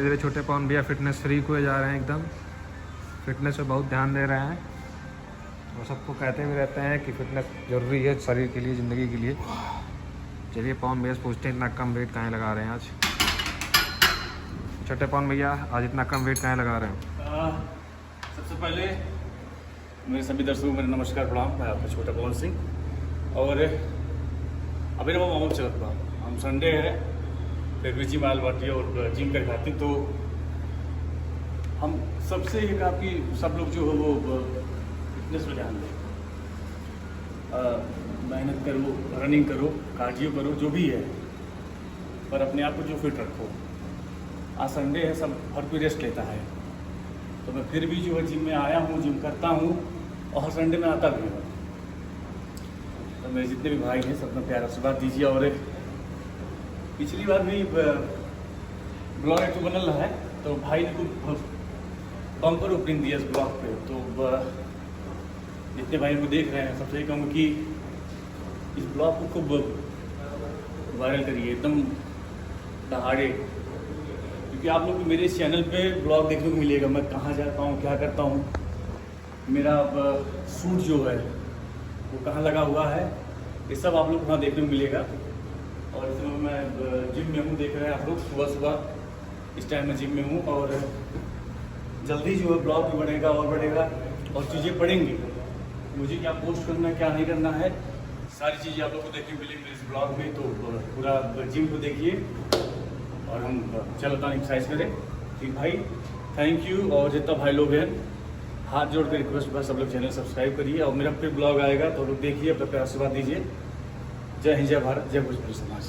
धीरे छोटे पवन भैया फिटनेस फ्रीक हुए जा रहे हैं, एकदम फिटनेस पे बहुत ध्यान दे रहे हैं और सबको कहते भी रहते हैं कि फिटनेस ज़रूरी है शरीर के लिए, ज़िंदगी के लिए। चलिए पवन भैया से पूछते हैं इतना कम वेट कहाँ लगा रहे हैं आज। छोटे पवन भैया आज इतना कम वेट कहाँ लगा रहे हैं? सबसे पहले मेरे सभी दर्शकों को मेरा नमस्कार प्रणाम। मैं आपका छोटा पवन सिंह और अभी ना वो मामूल चलत बा, हम संडे है फिर भी जिम आयल बाटी और जिम कर खाती, तो हम सबसे ये कहा कि सब लोग जो है वो फिटनेस पर ध्यान दें, मेहनत करो, रनिंग करो, कार्डियो करो, जो भी है, पर अपने आप को जो फिट रखो। आज संडे है, सब हर कोई रेस्ट लेता है, तो मैं फिर भी जो है जिम में आया हूँ, जिम करता हूँ और हर संडे में आता भी हूँ। तो मेरे जितने भी भाई हैं सब में प्यार आशीर्वाद दीजिए। और पिछली बार भी ब्लॉग एक तो बनल रहा है, तो भाई ने खूब बम्पर ओपनिंग दिया इस ब्लॉग पे, तो जितने भाई को देख रहे हैं सबसे यही कहूँगा कि इस ब्लॉग को खूब वायरल करिए, एकदम दहाड़े, क्योंकि आप लोग को मेरे इस चैनल पे ब्लॉग देखने को मिलेगा, मैं कहाँ जाता हूँ, क्या करता हूँ, मेरा सूट जो है वो कहाँ लगा हुआ है, ये सब आप लोग को वहाँ देखने को मिलेगा। और इस समय मैं जिम में हूँ, देख रहे हैं आप लोग, सुबह सुबह इस टाइम में जिम में हूँ और जल्दी जो है ब्लॉग भी बढ़ेगा और बढ़ेगा और चीज़ें पढ़ेंगी, मुझे क्या पोस्ट करना है, क्या नहीं करना है, सारी चीज़ें आप लोग को देखने को मिलेंगी इस ब्लॉग में। तो पूरा जिम को देखिए और हम चलता हूँ एक्सरसाइज करें। ठीक भाई, थैंक यू। और जितना भाई लोग हैं हाथ जोड़ कर रिक्वेस्ट बस सब लोग चैनल सब्सक्राइब करिए और मेरा फिर ब्लॉग आएगा तो लोग देखिए, अपना प्यार आशीर्वाद दीजिए। जय हिंद, जय भारत, जय भोजपुरी समाज।